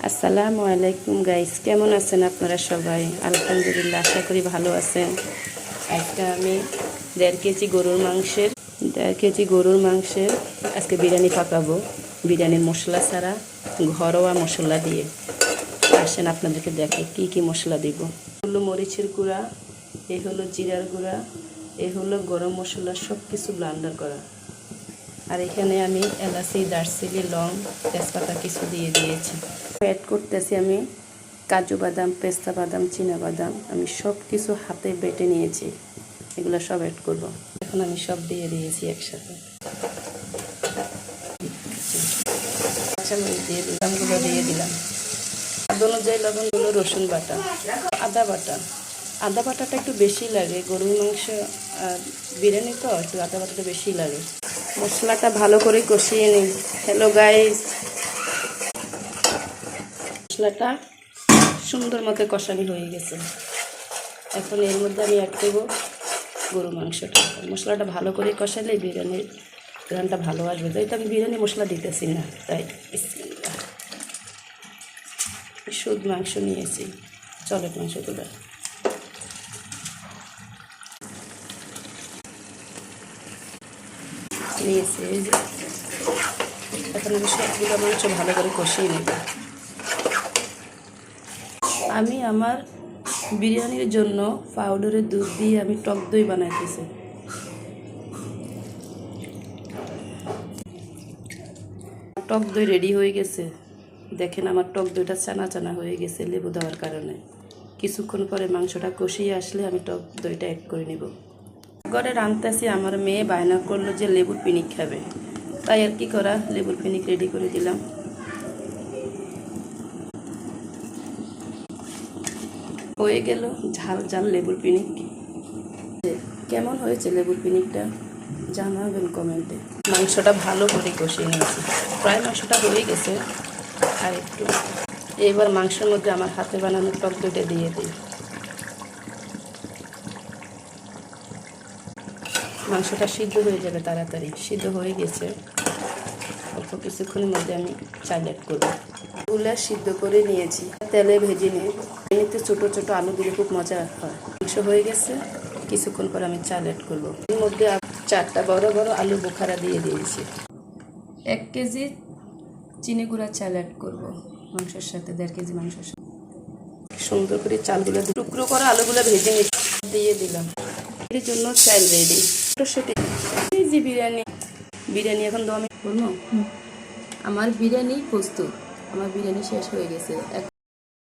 আসসালামু আলাইকুম গাইস, কেমন আছেন আপনারা সবাই? আলহামদুলিল্লাহ, আশা করি ভালো আছেন। আজকে আমি 1.5 কেজি গরুর মাংসের আজকে বিরিয়ানি পাকাবো। বিরিয়ানির মশলা ছাড়া, ঘরোয়া মশলা দিয়ে। আসেন আপনাদেরকে দেখে কি কি মশলা দিব। হলো মরিচের গুঁড়া, এই হলো জিরার গুঁড়া, এই হলো গরম মশলা, সব কিছু ব্লেন্ডার করা। আর এখানে আমি এলাচি, দারচিনি, লং, তেজপাতা কিছু দিয়ে দিয়েছি। অ্যাড করতেছি আমি কাজু বাদাম, পেস্তা বাদাম, চীনা বাদাম, আমি সব কিছু হাতে বেটে নিয়েছি। এগুলো সব অ্যাড করব। এখন আমি সব দিয়ে দিয়েছি একসাথে। কাঁচামরিচ দিয়ে দিলাম, দিয়ে দিলাম স্বাদ অনুযায়ী লবণগুলো, রসুন বাটা, আদা বাটা। আদা বাটাটা একটু বেশি লাগে, গরুর মাংস আর বিরিয়ানি তো একটু আদা বাটাটা বেশি লাগে। মশলাটা ভালো করে কষিয়ে নিই। হ্যালো গাইস, মশলাটা সুন্দর মতো কষানি হয়ে গেছে। এখন এর মধ্যে আমি অ্যাড করবো গরু মাংসটা। মশলাটা ভালো করে কষালে বিরিয়ানির গ্রানটা ভালো আসবে। তাই তো আমি বিরিয়ানি মশলা দিতেছি না, তাই শুধু মাংস নিয়েছি, চলে মাংসগুলো নিয়েছি। এই যে এখন আমি সবগুলো মাংস ভালো করে কষিয়ে নেব। আমি আমার বিরিয়ানির জন্য পাউডারের দুধ দিয়ে আমি টক দই বানাইতেছি। টক দই রেডি হয়ে গেছে। দেখেন আমার টক দইটা চানা চানা হয়ে গেছে লেবু দেওয়ার কারণে। কিছুক্ষণ পরে মাংসটা কষিয়ে আসলে আমি টক দইটা অ্যাড করে নেব। ঘরে রাঁধতেছি, আমার মেয়ে বায়না করলো যে লেবুর পিনিক খাবে, তাই আর কি করা, লেবুর পিনিক রেডি করে দিলাম। হয়ে গেল ঝাল ঝাল লেবুর পিনিক। কেমন হয়েছে লেবুর পিনিকটা জানাবেন কমেন্টে। মাংসটা ভালো করে কষিয়ে নিয়েছি, প্রায় মাংসটা হয়ে গেছে। আর একটু এবার মাংসের মধ্যে আমার হাতে বানানো টক দইটা দিয়ে দিই। মাংসটা সিদ্ধ হয়ে যাবে তাড়াতাড়ি, সিদ্ধ হয়ে গেছে। অল্প কিছুক্ষণের মধ্যে আমি চাল অ্যাড করবো। আলুগুলো সিদ্ধ করে নিয়েছি, তেলে ভেজে নিয়ে এমনিতে ছোটো ছোটো আলু দিলে খুব মজা হয়। মাংস হয়ে গেছে, কিছুক্ষণ পর আমি চাল অ্যাড করবো। এর মধ্যে 4টা বড় বড় আলু বোখারা দিয়ে দিয়েছি। 1 কেজি চিনি গুঁড়া চাল অ্যাড করবো মাংসের সাথে, 1.5 কেজি মাংসের সাথে। সুন্দর করে চালগুলো টুকরো করা আলুগুলো ভেজে দিয়ে দিলাম। এর জন্য চাল রেডি। জি বিরিয়ানি এখন তো আমি বলবো। আমার বিরিয়ানি প্রস্তুত, আমার বিরিয়ানি শেষ হয়ে গেছে।